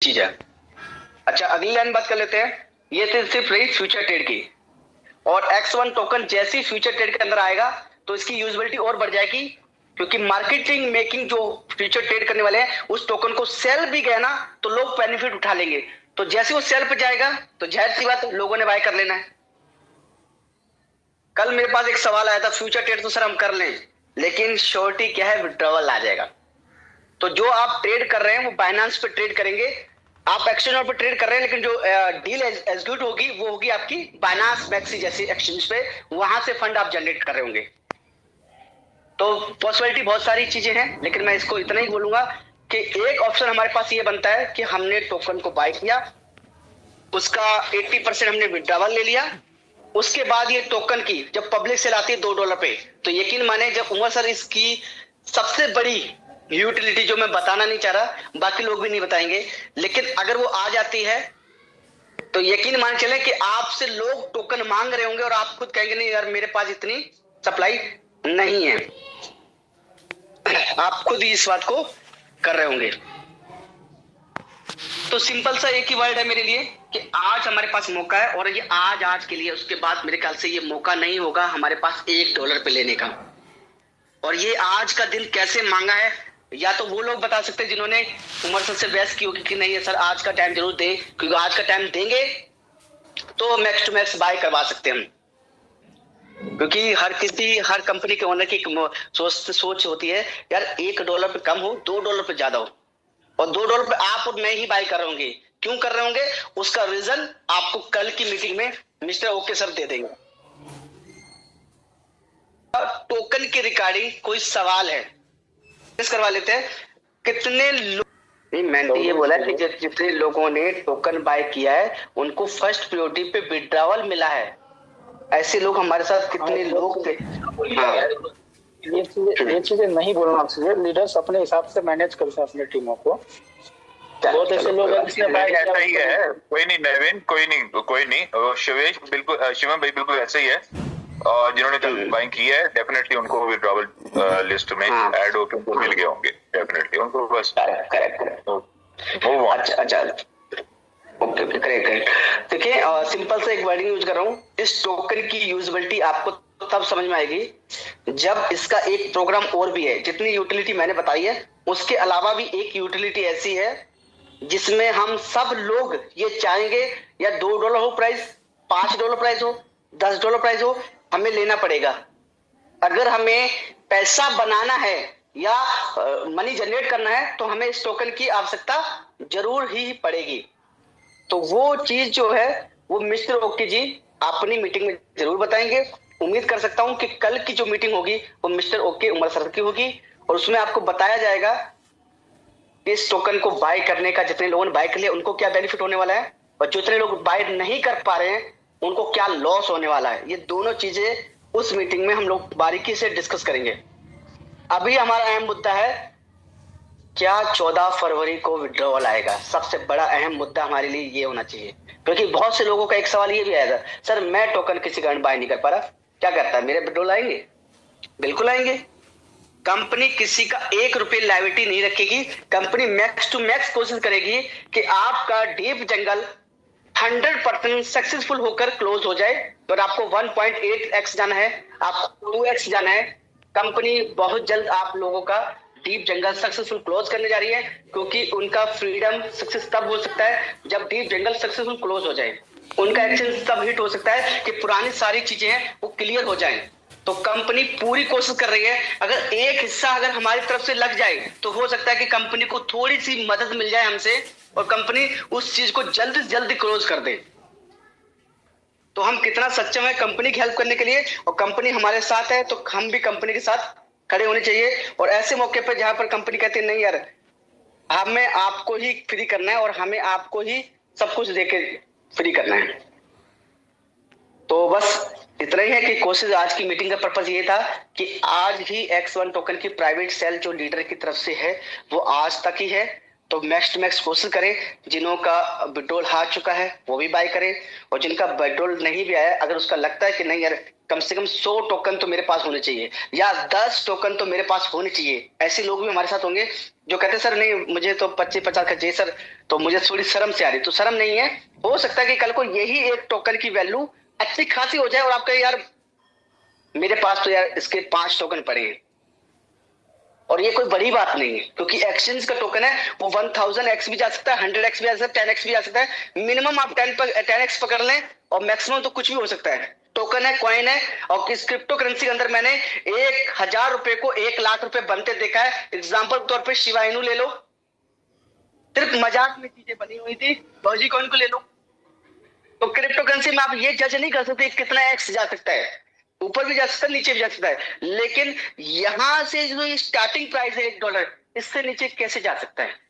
चीज है। अच्छा, अगली लाइन बात कर लेते हैं। ये सिर्फ रही फ्यूचर ट्रेड की। और X1 टोकन जैसी फ्यूचर ट्रेड के अंदर आएगा तो इसकी यूजेबिलिटी और बढ़ जाएगी, क्योंकि मार्केटिंग मेकिंग जो फ्यूचर ट्रेड करने वाले हैं उस टोकन को सेल भी गया ना तो लोग बेनिफिट उठा लेंगे। तो जैसे वो सेल पे जाएगा तो जाहिर सी बात लोगों ने बाय कर लेना है। कल मेरे पास एक सवाल आया था, फ्यूचर ट्रेड तो सर हम कर लें, लेकिन श्योरिटी क्या है, विड्रॉवल आ जाएगा। तो जो आप ट्रेड कर रहे हैं वो बाइनेंस पे ट्रेड करेंगे, आप एक्सचेंज पे ट्रेड कर रहे हैं, लेकिन जो डील एग्जीक्यूट होगी वो होगी आपकी बाइनेंस मैक्सी जैसी एक्सचेंज पे, वहां से फंड आप जनरेट कर रहे होंगे। तो पॉसिबिलिटी बहुत सारी चीजें हैं, लेकिन मैं इसको इतना ही बोलूंगा कि एक ऑप्शन हमारे पास ये बनता है कि हमने टोकन को बाय किया, उसका 80% हमने विड्रॉवल ले लिया, उसके बाद ये टोकन की जब पब्लिक सेल आती है $2 पे, तो यकीन माने जब उमर सर इसकी सबसे बड़ी यूटिलिटी जो मैं बताना नहीं चाह रहा, बाकी लोग भी नहीं बताएंगे, लेकिन अगर वो आ जाती है तो यकीन मान चले कि आपसे लोग टोकन मांग रहे होंगे और आप खुद कहेंगे नहीं यार मेरे पास इतनी सप्लाई नहीं है। आप खुद ही इस बात को कर रहे होंगे। तो सिंपल सा एक ही वर्ड है मेरे लिए कि आज हमारे पास मौका है, और ये आज के लिए, उसके बाद मेरे ख्याल से ये मौका नहीं होगा हमारे पास $1 पे लेने का। और ये आज का दिन कैसे मांगा है, या तो वो लोग बता सकते हैं जिन्होंने उमर सर से बहस की होगी कि नहीं है सर आज का टाइम जरूर दें, क्योंकि आज का टाइम देंगे तो मैक्स टू मैक्स बाय करवा सकते हैं हम। क्योंकि हर कंपनी के ओनर की सोच होती है यार $1 पे कम हो, $2 पे ज्यादा हो, और $2 पे आप और मैं ही बाय कर रहे होंगे। क्यों कर रहे होंगे उसका रीजन आपको कल की मीटिंग में मिस्टर ओके सर दे देंगे। टोकन के रिगार्डिंग कोई सवाल है करवा लेते हैं। कितने नहीं, मैंने ये बोला कि जितने लोगों ने टोकन बाय किया है उनको फर्स्ट प्रायोरिटी पे विड्रॉवल मिला है। ऐसे लोग हमारे साथ कितने लोग थे। ये चीजें नहीं बोलना चाहिए। लीडर्स अपने हिसाब से मैनेज करते हैं अपनी टीमों को। बहुत ऐसे लोग हैं जिसने ऐसा ही है। कोई नहीं नवीन, कोई नहीं शिवेश, बिल्कुल शिवम भाई बिल्कुल ऐसे ही है। और जिन्होंने कल बाइंग की है डेफिनेटली उनको विड्रॉवल लिस्ट में ऐड होकर उनको मिल गए होंगे डेफिनेटली उनको। बस करेक्ट। अच्छा ओके करेक्ट। देखिए सिंपल से एक वर्डिंग यूज कर रहा हूँ, इस टोकन की यूजेबिलिटी आपको तब समझ में आएगी जब इसका एक प्रोग्राम और भी है। जितनी यूटिलिटी मैंने बताई है उसके अलावा भी एक यूटिलिटी ऐसी है जिसमें हम सब लोग ये चाहेंगे या $2 हो प्राइस, $5 प्राइस हो, $10 प्राइस हो, हमें लेना पड़ेगा। अगर हमें पैसा बनाना है या मनी जनरेट करना है तो हमें इस टोकन की आवश्यकता जरूर ही पड़ेगी। तो वो चीज जो है वो मिस्टर ओके जी अपनी मीटिंग में जरूर बताएंगे। उम्मीद कर सकता हूं कि कल की जो मीटिंग होगी वो मिस्टर ओके उमर सर की होगी, और उसमें आपको बताया जाएगा कि इस टोकन को बाय करने का जितने लोगों ने बाय कर लिया उनको क्या बेनिफिट होने वाला है, और जितने लोग बाय नहीं कर पा रहे हैं उनको क्या लॉस होने वाला है। ये दोनों चीजें उस मीटिंग में हम लोग बारीकी से डिस्कस करेंगे। अभी हमारा अहम मुद्दा है क्या 14 फरवरी को विड्रॉवल आएगा। सबसे बड़ा अहम मुद्दा हमारे लिए ये होना चाहिए, क्योंकि बहुत से लोगों का एक सवाल ये भी आया था, सर मैं टोकन किसी कारण बाय नहीं कर पा रहा, क्या करता है, मेरे विड्रॉवल आएंगे? बिल्कुल आएंगे। कंपनी किसी का ₹1 लायबिलिटी नहीं रखेगी। कंपनी मैक्स टू मैक्स कोशिश करेगी कि आपका डीप जंगल 100% सक्सेसफुल होकर क्लोज हो जाए, और आपको 1.8x जाना है, आपको 2x जाना है। कंपनी बहुत जल्द आप लोगों का डीप जंगल सक्सेसफुल क्लोज करने जा रही है, क्योंकि उनका फ्रीडम सक्सेस तब हो सकता है जब डीप जंगल सक्सेसफुल क्लोज हो जाए। उनका एक्शन तब हिट हो सकता है कि पुरानी सारी चीजें हैं वो क्लियर हो जाएं। तो कंपनी पूरी कोशिश कर रही है, अगर एक हिस्सा अगर हमारी तरफ से लग जाए तो हो सकता है कि कंपनी को थोड़ी सी मदद मिल जाए हमसे, और कंपनी उस चीज को जल्दी से जल्दी क्लोज कर दे। तो हम कितना सक्षम है कंपनी की हेल्प करने के लिए, और कंपनी हमारे साथ है तो हम भी कंपनी के साथ खड़े होने चाहिए। और ऐसे मौके पर जहां पर कंपनी कहती है नहीं यार हमें आपको ही फ्री करना है और हमें आपको ही सब कुछ देके फ्री करना है। तो बस इतना ही है कि कोशिश आज की मीटिंग का पर्पस ये था कि आज ही X1 टोकन की प्राइवेट सेल जो लीडर की तरफ से है वो आज तक ही है, तो मैक्स टू मैक्स कोशिश करें, जिन्हों का विड्रॉल आ चुका है वो भी बाय करें, और जिनका विड्रॉल नहीं भी आया, अगर उसका लगता है कि नहीं यार कम से कम 100 टोकन तो मेरे पास होने चाहिए या 10 टोकन तो मेरे पास होने चाहिए, ऐसे लोग भी हमारे साथ होंगे जो कहते सर नहीं मुझे तो 25-50 का चाहिए सर, तो मुझे थोड़ी शर्म से आ रही। तो शर्म नहीं है, हो सकता है कि कल को यही एक टोकन की वैल्यू अच्छी खासी हो जाए और आपका यार मेरे पास तो यार इसके 5 टोकन पड़े हैं, और ये कोई बड़ी बात नहीं है क्योंकि एक्सचेंज का टोकन है वो 1000x भी जा सकता है, 100x भी जा सकता है, 10x भी जा सकता है। मिनिमम आप 10x पकड़ लें और मैक्सिमम तो कुछ भी हो सकता है। टोकन है, कॉइन है, और इस क्रिप्टो करेंसी के अंदर मैंने 1000 रुपए को 1 लाख रुपए बनते देखा है। एग्जाम्पल तौर पर शिबा इनू ले लो, सिर्फ मजाक में चीजें बनी हुई थी। डॉजी कॉइन को ले लो, तो क्रिप्टो करेंसी में आप ये जज नहीं कर सकते कितना एक्स जा सकता है, ऊपर भी जा सकता है नीचे भी जा सकता है, लेकिन यहां से जो स्टार्टिंग प्राइस है $1, इससे नीचे कैसे जा सकता है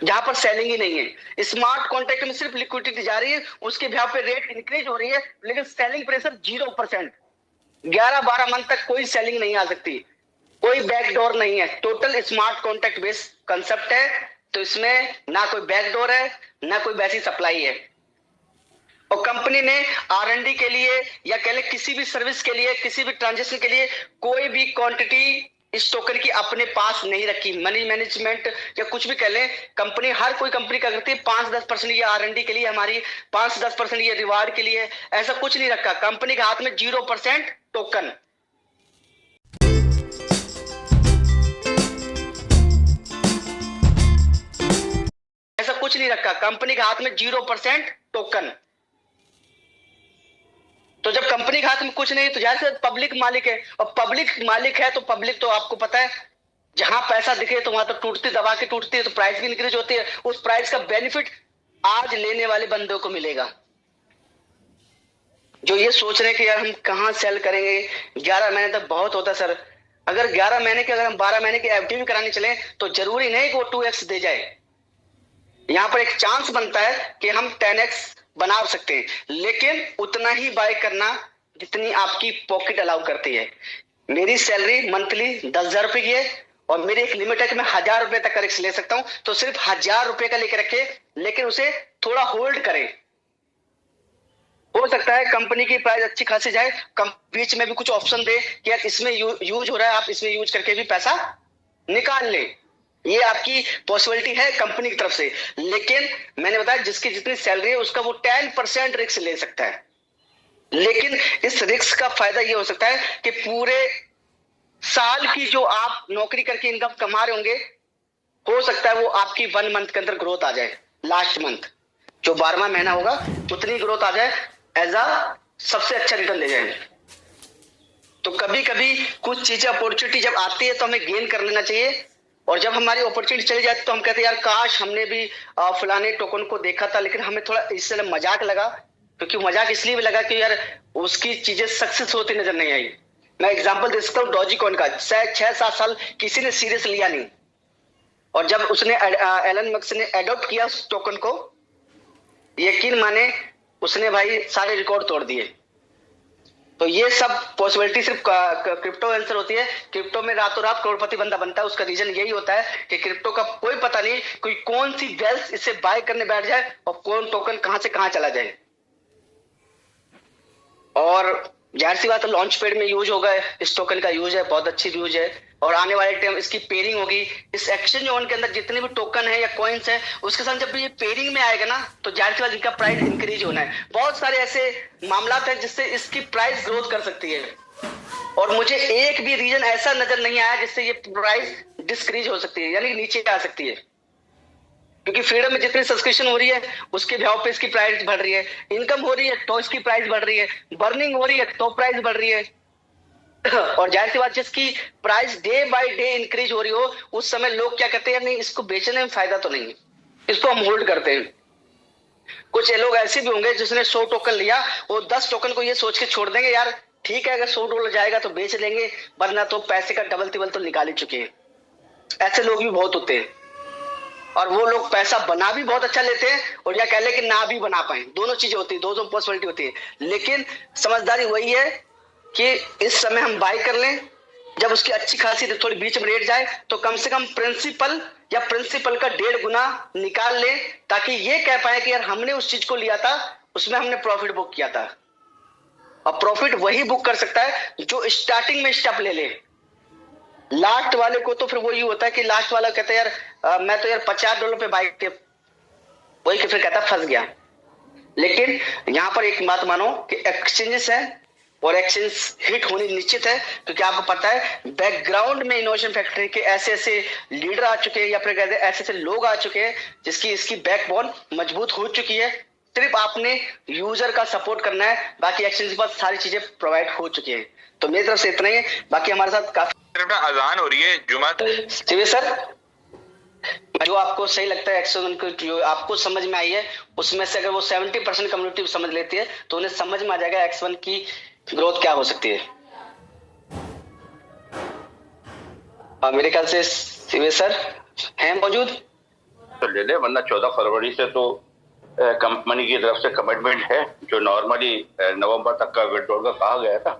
जहां पर सेलिंग ही नहीं है। स्मार्ट कॉन्ट्रैक्ट में सिर्फ लिक्विडिटी जा रही है, उसके ब्याह पे रेट इंक्रीज हो रही है, लेकिन सेलिंग प्रेशर 0%। 11-12 मंथ तक कोई सेलिंग नहीं आ सकती, कोई बैकडोर नहीं है। Total smart contract based concept है, तो इसमें ना कोई बैकडोर है ना कोई वैसी सप्लाई है। और कंपनी ने R&D के लिए या कह ले किसी भी सर्विस के लिए, किसी भी ट्रांजेक्शन के लिए कोई भी क्वांटिटी इस टोकन की अपने पास नहीं रखी। मनी मैनेजमेंट या कुछ भी कह ले, कंपनी हर कोई कंपनी क्या करती है 5-10% ये R&D के लिए, हमारी 5-10% ये रिवार्ड के लिए, ऐसा कुछ नहीं रखा। कंपनी के हाथ में 0% टोकन। ऐसा कुछ नहीं रखा, कंपनी के हाथ में 0% टोकन। तो जब कंपनी के हाथ में कुछ नहीं तो जैसे पब्लिक मालिक है, और पब्लिक मालिक है तो पब्लिक तो आपको पता है जहां पैसा दिखे तो वहां तो टूटती, दबा के टूटती है, तो प्राइस भी इंक्रीज होती है। उस प्राइस का बेनिफिट आज लेने वाले बंदों को मिलेगा जो ये सोच रहे हैं कि यार हम कहां सेल करेंगे, 11 महीने तक बहुत होता है सर। अगर 11 महीने के, अगर हम 12 महीने की एफडी भी कराने चले तो जरूरी नहीं कि वो 2x दे जाए। यहां पर एक चांस बनता है कि हम 10x बना सकते हैं, लेकिन उतना ही बाय करना जितनी आपकी पॉकेट अलाउ करती है। मेरी सैलरी मंथली 10,000 रुपए की है और मेरी एक लिमिट है कि मैं 1,000 रुपए तक का रिस्क ले सकता हूं, तो सिर्फ 1,000 रुपए का लेके रखे, लेकिन उसे थोड़ा होल्ड करें। हो सकता है कंपनी की प्राइस अच्छी खासी जाए, बीच में भी कुछ ऑप्शन दे कि यार इसमें यूज हो रहा है, आप इसमें यूज करके भी पैसा निकाल ले। ये आपकी पॉसिबिलिटी है कंपनी की तरफ से, लेकिन मैंने बताया जिसकी जितनी सैलरी है उसका वो 10% रिस्क ले सकता है। लेकिन इस रिस्क का फायदा ये हो सकता है कि पूरे साल की जो आप नौकरी करके इनकम कमा रहे होंगे, हो सकता है वो आपकी 1 मंथ के अंदर ग्रोथ आ जाए। लास्ट मंथ जो 12वां महीना होगा उतनी ग्रोथ आ जाए, एज अ सबसे अच्छा रिटर्न ले जाएंगे। तो कभी कभी कुछ चीजें अपॉर्चुनिटी जब आती है तो हमें गेन कर लेना चाहिए, और जब हमारी अपॉर्चुनिटी चली जाती तो हम कहते हैं यार काश हमने भी फलाने टोकन को देखा था, लेकिन हमें थोड़ा इससे मजाक लगा। क्योंकि मजाक इसलिए भी लगा कि यार उसकी चीजें सक्सेस होती नजर नहीं आई। मैं एग्जांपल दे सकता हूँ डॉजी कॉइन का, 6-7 साल किसी ने सीरियस लिया नहीं, और जब उसने एलन मस्क ने एडॉप्ट किया उस टोकन को, यकीन माने उसने भाई सारे रिकॉर्ड तोड़ दिए। तो ये सब पॉसिबिलिटी सिर्फ क्रिप्टो आंसर होती है। क्रिप्टो में रातों रात करोड़पति बंदा बनता है, उसका रीजन यही होता है कि क्रिप्टो का कोई पता नहीं कोई कौन सी वेल्थ इसे बाय करने बैठ जाए और कौन टोकन कहां से कहां चला जाए। और जाहिर सी बात है लॉन्च पैड में यूज होगा, इस टोकन का यूज है, बहुत अच्छी यूज है, और आने वाले टाइम इसकी पेयरिंग होगी। इस एक्सचेंज ऑन के अंदर जितने भी टोकन है या कॉइन्स है, उसके साथ जब ये पेयरिंग में आएगा ना, तो जाहिर सी बात इनका प्राइस इंक्रीज होना है। बहुत सारे ऐसे मामला है जिससे इसकी प्राइस ग्रोथ कर सकती है, और मुझे एक भी रीजन ऐसा नजर नहीं आया जिससे ये प्राइस डिस्क्रीज हो सकती है, यानी नीचे आ सकती है। क्योंकि फ्रीडम में जितनी सब्सक्रिप्शन हो रही है उसके भाव पे इसकी प्राइस बढ़ रही है, इनकम हो रही है तो इसकी प्राइस बढ़ रही है, बर्निंग हो रही है तो प्राइस बढ़ रही है। और जाहिर सी बात जिसकी price day by day increase हो रही हो, उस समय लोग क्या कहते हैं, नहीं इसको बेचने में फायदा तो नहीं है, इसको हम होल्ड करते हैं। कुछ लोग ऐसे भी होंगे जिसने 100 टोकन लिया, वो 10 टोकन को ये सोच के छोड़ देंगे यार ठीक है अगर $100 जाएगा तो बेच लेंगे, वरना तो पैसे का डबल तिबल तो निकाल ही चुके हैं। ऐसे लोग भी बहुत होते हैं, और वो लोग पैसा बना भी बहुत अच्छा लेते हैं और या कह ले कि ना भी बना पाए, दोनों चीजें होती है, दोनों पॉसिबिलिटी होती है। लेकिन समझदारी वही है कि इस समय हम बाय कर लें, जब उसकी अच्छी खासी थोड़ी बीच में रेट जाए तो कम से कम प्रिंसिपल या प्रिंसिपल का 1.5 गुना निकाल ले, ताकि ये कह पाए कि यार हमने उस चीज को लिया था, उसमें हमने प्रॉफिट बुक किया था। और प्रॉफिट वही बुक कर सकता है जो स्टार्टिंग में स्टेप ले ले। लास्ट वाले को तो फिर वही होता है कि लास्ट वाला कहता है यार मैं तो यार $50 पे बाइक के, वही फिर कहता फंस गया। लेकिन यहां पर एक बात मानो कि एक्सचेंजेस है और एक्सचेंज हिट होनी निश्चित है, क्योंकि आपको पता है बैकग्राउंड में इनोवेशन फैक्ट्री के ऐसे ऐसे लीडर आ चुके हैं, या फिर कहते हैं ऐसे ऐसे लोग आ चुके हैं जिसकी इसकी बैकबोन मजबूत हो चुकी है। सिर्फ आपने यूजर का सपोर्ट करना है, बाकी एक्सचेंज के पास सारी चीजें प्रोवाइड हो चुकी है। तो मेरी तरफ से इतना ही है, बाकी हमारे साथ काफी अजान हो रही है जुमा। सर जो आपको सही लगता है एक्शन को, जो आपको समझ में आई है उसमें से अगर वो 70% कम्युनिटी समझ लेती है तो उन्हें समझ में आ जाएगा X1 की ग्रोथ क्या हो सकती है। मेरे ख्याल से शिवे सर हैं मौजूद तो ले ले, वरना 14 फरवरी से तो कंपनी की तरफ से कमिटमेंट है जो नॉर्मली नवंबर तक का विड्रॉल का कहा गया था।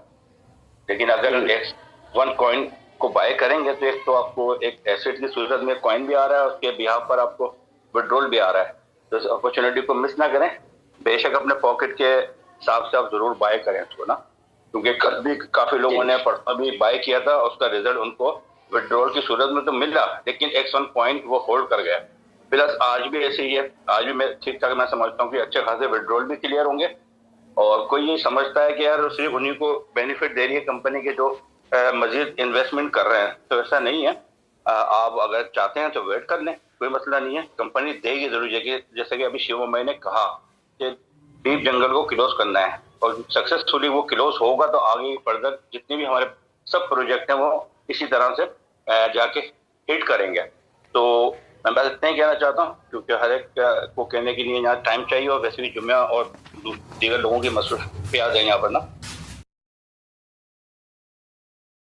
लेकिन अगर X1 कॉइन को बाय करेंगे तो एक तो आपको एक एसेट की सूरत में कॉइन भी आ रहा है, उसके बिहाफ पर आपको विड्रॉल भी आ रहा है। तो इस अपॉर्चुनिटी को मिस ना करें, बेशक अपने पॉकेट के हिसाब से आप जरूर बाय करें उसको ना, क्योंकि कल भी काफी लोगों ने परसों भी बाय किया था, उसका रिजल्ट उनको विड्रॉल की सूरत में तो मिला, लेकिन X1 कॉइन वो होल्ड कर गया। प्लस आज भी ऐसे ही है, आज भी मैं ठीक ठाक मैं समझता हूँ कि अच्छे खासे विड्रॉल भी क्लियर होंगे। और कोई ये समझता है कि यार सिर्फ उन्हीं को बेनिफिट दे रही है कंपनी के जो मजीद इन्वेस्टमेंट कर रहे हैं, तो ऐसा नहीं है। आप अगर चाहते हैं तो वेट कर लें, कोई मसला नहीं है, कंपनी देगी जरूर। जैसे कि अभी शिवम भाई ने कहा कि डीप जंगल को क्लोज करना है और सक्सेसफुली वो क्लोज होगा तो आगे फर्दर जितने भी हमारे सब प्रोजेक्ट हैं वो इसी तरह से जाके हिट करेंगे। तो मैं बस इतना ही कहना चाहता हूँ, क्योंकि हर एक को कहने के लिए यहाँ टाइम चाहिए और वैसे भी जुम्मे और दीगर लोगों की मसरूफियात है यहाँ पर ना।